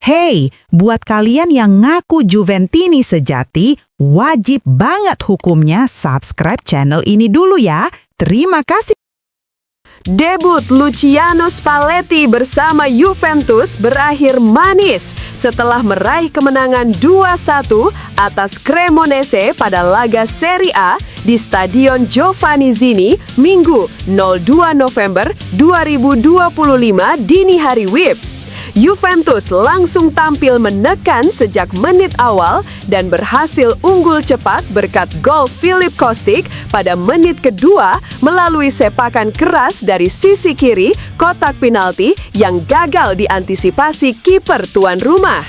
Hey, buat kalian yang ngaku Juventini sejati, wajib banget hukumnya subscribe channel ini dulu ya. Terima kasih. Debut Luciano Spalletti bersama Juventus berakhir manis setelah meraih kemenangan 2-1 atas Cremonese pada laga Serie A di Stadion Giovanni Zini, Minggu 02 November 2025 dini hari WIB. Juventus langsung tampil menekan sejak menit awal dan berhasil unggul cepat berkat gol Filip Kostic pada menit kedua melalui sepakan keras dari sisi kiri kotak penalti yang gagal diantisipasi kiper tuan rumah.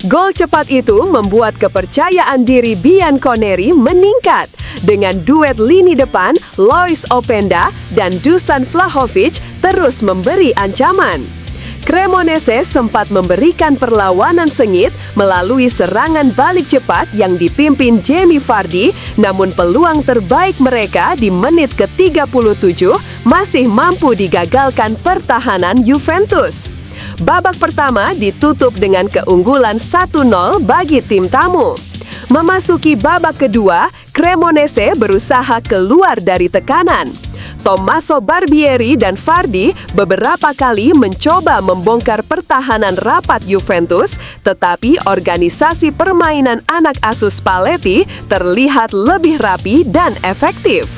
Gol cepat itu membuat kepercayaan diri Bianconeri meningkat dengan duet lini depan Lois Openda dan Dusan Vlahovic terus memberi ancaman. Cremonese sempat memberikan perlawanan sengit melalui serangan balik cepat yang dipimpin Jamie Vardy, namun peluang terbaik mereka di menit ke-37 masih mampu digagalkan pertahanan Juventus. Babak pertama ditutup dengan keunggulan 1-0 bagi tim tamu. Memasuki babak kedua, Cremonese berusaha keluar dari tekanan. Tommaso Barbieri dan Vardy beberapa kali mencoba membongkar pertahanan rapat Juventus, tetapi organisasi permainan anak asuh Spalletti terlihat lebih rapi dan efektif.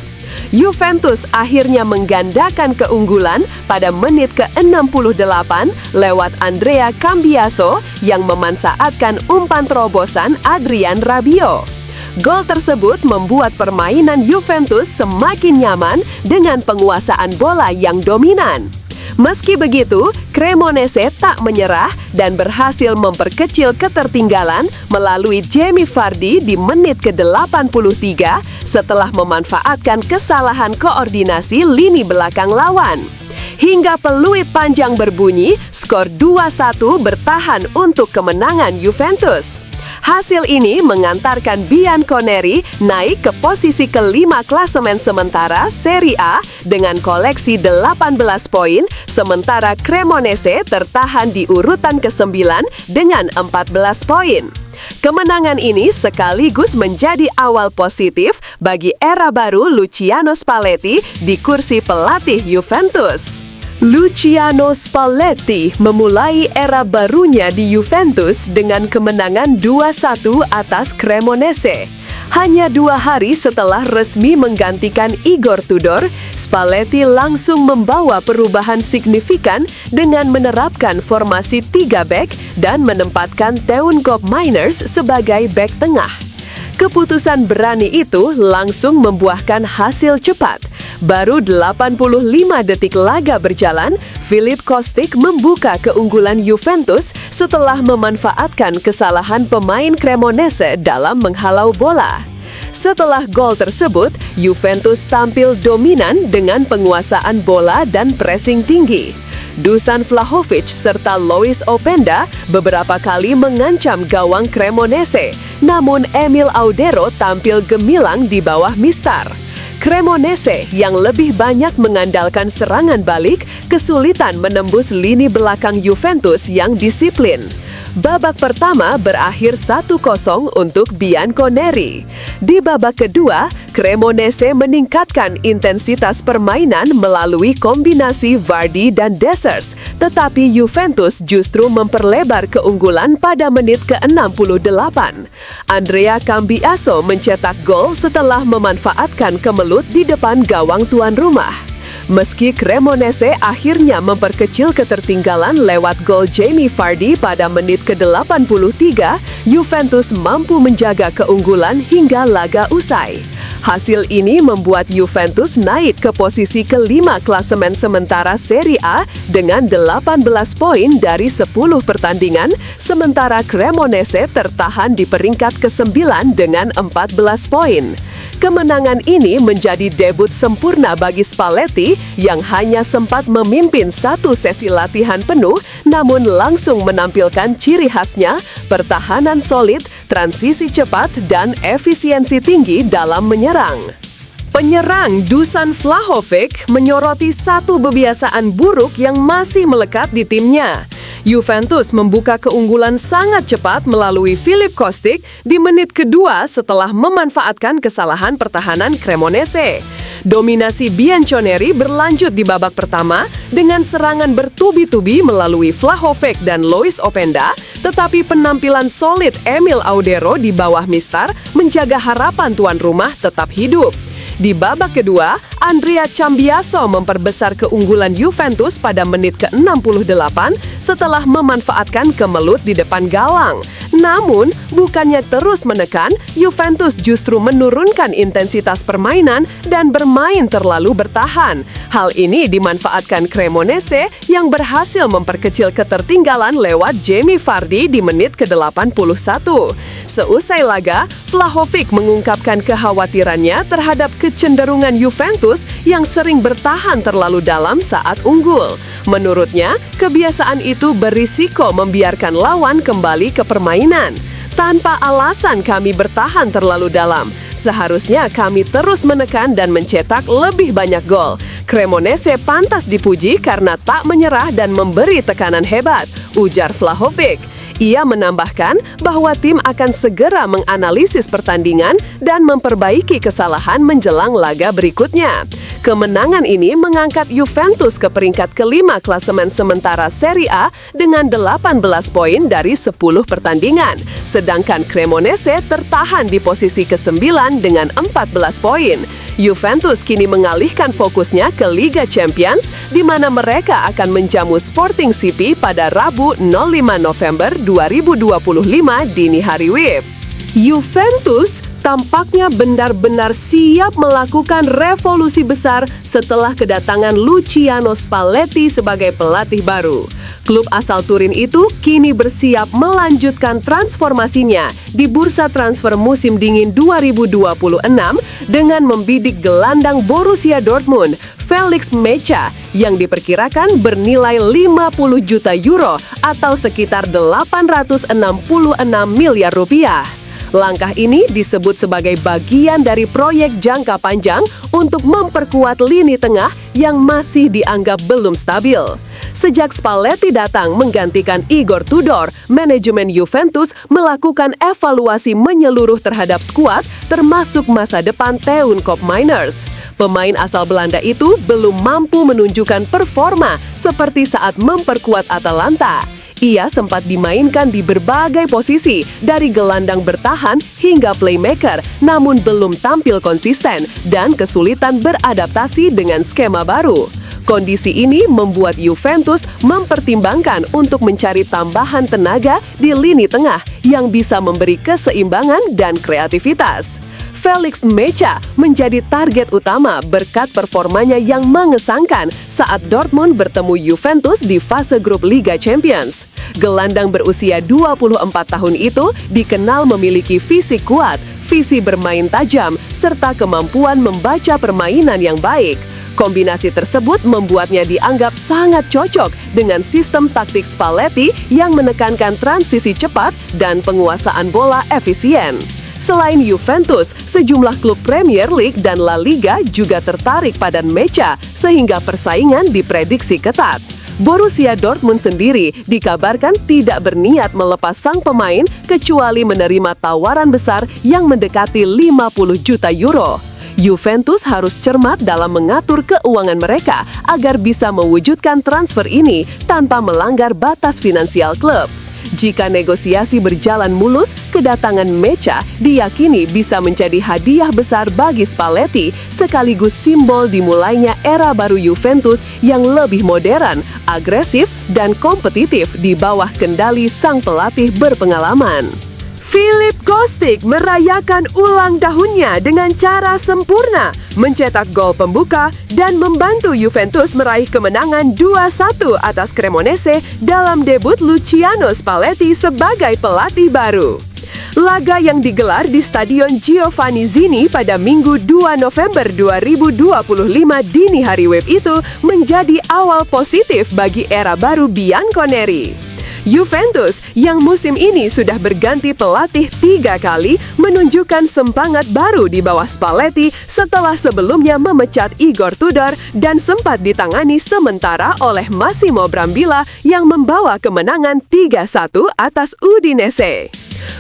Juventus akhirnya menggandakan keunggulan pada menit ke-68 lewat Andrea Cambiaso yang memanfaatkan umpan terobosan Adrien Rabiot. Gol tersebut membuat permainan Juventus semakin nyaman dengan penguasaan bola yang dominan. Meski begitu, Cremonese tak menyerah dan berhasil memperkecil ketertinggalan melalui Jamie Vardy di menit ke-83 setelah memanfaatkan kesalahan koordinasi lini belakang lawan. Hingga peluit panjang berbunyi, skor 2-1 bertahan untuk kemenangan Juventus. Hasil ini mengantarkan Bianconeri naik ke posisi kelima klasemen sementara Serie A dengan koleksi 18 poin, sementara Cremonese tertahan di urutan ke-9 dengan 14 poin. Kemenangan ini sekaligus menjadi awal positif bagi era baru Luciano Spalletti di kursi pelatih Juventus. Luciano Spalletti memulai era barunya di Juventus dengan kemenangan 2-1 atas Cremonese. Hanya 2 hari setelah resmi menggantikan Igor Tudor, Spalletti langsung membawa perubahan signifikan dengan menerapkan formasi 3 bek dan menempatkan Teun Koopmeiners sebagai bek tengah. Keputusan berani itu langsung membuahkan hasil cepat. Baru 85 detik laga berjalan, Filip Kostic membuka keunggulan Juventus setelah memanfaatkan kesalahan pemain Cremonese dalam menghalau bola. Setelah gol tersebut, Juventus tampil dominan dengan penguasaan bola dan pressing tinggi. Dusan Vlahovic serta Lois Openda beberapa kali mengancam gawang Cremonese, namun Emil Audero tampil gemilang di bawah mistar. Cremonese yang lebih banyak mengandalkan serangan balik kesulitan menembus lini belakang Juventus yang disiplin. Babak pertama berakhir 1-0 untuk Bianconeri. Di babak kedua, Cremonese meningkatkan intensitas permainan melalui kombinasi Vardy dan Dessers, tetapi Juventus justru memperlebar keunggulan pada menit ke-68. Andrea Cambiaso mencetak gol setelah memanfaatkan kemelut di depan gawang tuan rumah. Meski Cremonese akhirnya memperkecil ketertinggalan lewat gol Jamie Vardy pada menit ke-83, Juventus mampu menjaga keunggulan hingga laga usai. Hasil ini membuat Juventus naik ke posisi kelima klasemen sementara Serie A dengan 18 poin dari 10 pertandingan, sementara Cremonese tertahan di peringkat ke-9 dengan 14 poin. Kemenangan ini menjadi debut sempurna bagi Spalletti yang hanya sempat memimpin 1 sesi latihan penuh, namun langsung menampilkan ciri khasnya, pertahanan solid, transisi cepat, dan efisiensi tinggi dalam menyerang. Penyerang Dusan Vlahovic menyoroti satu kebiasaan buruk yang masih melekat di timnya, Juventus membuka keunggulan sangat cepat melalui Filip Kostic di menit kedua setelah memanfaatkan kesalahan pertahanan Cremonese. Dominasi Bianconeri berlanjut di babak pertama dengan serangan bertubi-tubi melalui Vlahovic dan Lois Openda, tetapi penampilan solid Emil Audero di bawah Mistar menjaga harapan tuan rumah tetap hidup. Di babak kedua, Andrea Cambiaso memperbesar keunggulan Juventus pada menit ke-68 setelah memanfaatkan kemelut di depan gawang. Namun, bukannya terus menekan, Juventus justru menurunkan intensitas permainan dan bermain terlalu bertahan. Hal ini dimanfaatkan Cremonese yang berhasil memperkecil ketertinggalan lewat Jamie Vardy di menit ke-81. Seusai laga, Vlahovic mengungkapkan kekhawatirannya terhadap kecenderungan Juventus yang sering bertahan terlalu dalam saat unggul. Menurutnya, kebiasaan itu berisiko membiarkan lawan kembali ke permainan. Tanpa alasan kami bertahan terlalu dalam. Seharusnya kami terus menekan dan mencetak lebih banyak gol. Cremonese pantas dipuji karena tak menyerah dan memberi tekanan hebat, ujar Vlahovic. Ia menambahkan bahwa tim akan segera menganalisis pertandingan dan memperbaiki kesalahan menjelang laga berikutnya. Kemenangan ini mengangkat Juventus ke peringkat kelima klasemen sementara Serie A dengan 18 poin dari 10 pertandingan. Sedangkan Cremonese tertahan di posisi ke-9 dengan 14 poin. Juventus kini mengalihkan fokusnya ke Liga Champions, di mana mereka akan menjamu Sporting CP pada Rabu 05 November 2025 dini hari WIB. Juventus tampaknya benar-benar siap melakukan revolusi besar setelah kedatangan Luciano Spalletti sebagai pelatih baru. Klub asal Turin itu kini bersiap melanjutkan transformasinya di bursa transfer musim dingin 2026 dengan membidik gelandang Borussia Dortmund, Felix Mecha, yang diperkirakan bernilai 50 juta euro atau sekitar 866 miliar rupiah. Langkah ini disebut sebagai bagian dari proyek jangka panjang untuk memperkuat lini tengah yang masih dianggap belum stabil. Sejak Spalletti datang menggantikan Igor Tudor, manajemen Juventus melakukan evaluasi menyeluruh terhadap skuad, termasuk masa depan Teun Koopmeiners. Pemain asal Belanda itu belum mampu menunjukkan performa seperti saat memperkuat Atalanta. Ia sempat dimainkan di berbagai posisi, dari gelandang bertahan hingga playmaker, namun belum tampil konsisten dan kesulitan beradaptasi dengan skema baru. Kondisi ini membuat Juventus mempertimbangkan untuk mencari tambahan tenaga di lini tengah yang bisa memberi keseimbangan dan kreativitas. Felix Mecha menjadi target utama berkat performanya yang mengesankan saat Dortmund bertemu Juventus di fase grup Liga Champions. Gelandang berusia 24 tahun itu dikenal memiliki fisik kuat, visi bermain tajam, serta kemampuan membaca permainan yang baik. Kombinasi tersebut membuatnya dianggap sangat cocok dengan sistem taktik Spalletti yang menekankan transisi cepat dan penguasaan bola efisien. Selain Juventus, sejumlah klub Premier League dan La Liga juga tertarik pada Mecha sehingga persaingan diprediksi ketat. Borussia Dortmund sendiri dikabarkan tidak berniat melepas sang pemain kecuali menerima tawaran besar yang mendekati 50 juta euro. Juventus harus cermat dalam mengatur keuangan mereka agar bisa mewujudkan transfer ini tanpa melanggar batas finansial klub. Jika negosiasi berjalan mulus, kedatangan Mecha diyakini bisa menjadi hadiah besar bagi Spalletti, sekaligus simbol dimulainya era baru Juventus yang lebih modern, agresif, dan kompetitif di bawah kendali sang pelatih berpengalaman. Filip Kostic merayakan ulang tahunnya dengan cara sempurna, mencetak gol pembuka dan membantu Juventus meraih kemenangan 2-1 atas Cremonese dalam debut Luciano Spalletti sebagai pelatih baru. Laga yang digelar di Stadion Giovanni Zini pada Minggu 2 November 2025 dini hari WIB itu menjadi awal positif bagi era baru Bianconeri. Juventus yang musim ini sudah berganti pelatih 3 kali menunjukkan semangat baru di bawah Spalletti setelah sebelumnya memecat Igor Tudor dan sempat ditangani sementara oleh Massimo Brambilla yang membawa kemenangan 3-1 atas Udinese.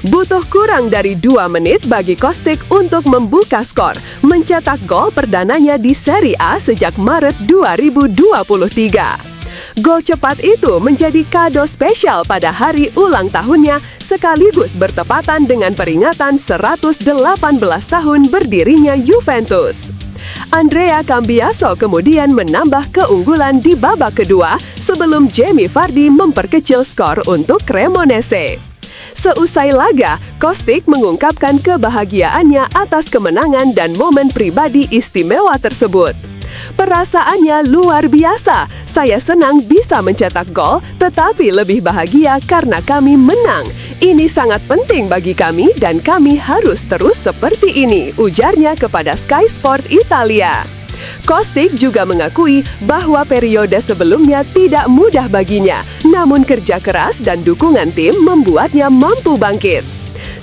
Butuh kurang dari 2 menit bagi Kostic untuk membuka skor, mencetak gol perdananya di Serie A sejak Maret 2023. Gol cepat itu menjadi kado spesial pada hari ulang tahunnya sekaligus bertepatan dengan peringatan 118 tahun berdirinya Juventus. Andrea Cambiaso kemudian menambah keunggulan di babak kedua sebelum Jamie Vardy memperkecil skor untuk Cremonese. Seusai laga, Kostic mengungkapkan kebahagiaannya atas kemenangan dan momen pribadi istimewa tersebut. Perasaannya luar biasa. Saya senang bisa mencetak gol, tetapi lebih bahagia karena kami menang. Ini sangat penting bagi kami dan kami harus terus seperti ini, ujarnya kepada Sky Sport Italia. Kostic juga mengakui bahwa periode sebelumnya tidak mudah baginya, namun kerja keras dan dukungan tim membuatnya mampu bangkit.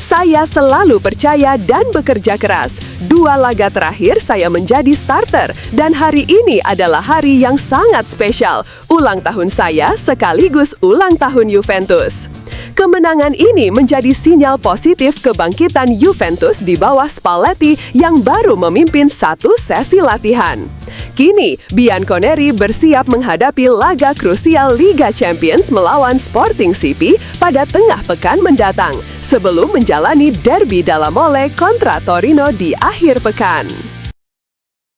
Saya selalu percaya dan bekerja keras. 2 laga terakhir saya menjadi starter dan hari ini adalah hari yang sangat spesial. Ulang tahun saya sekaligus ulang tahun Juventus. Kemenangan ini menjadi sinyal positif kebangkitan Juventus di bawah Spalletti yang baru memimpin 1 sesi latihan. Kini, Bianconeri bersiap menghadapi laga krusial Liga Champions melawan Sporting CP pada tengah pekan mendatang, sebelum menjalani derby Dalla Mole kontra Torino di akhir pekan.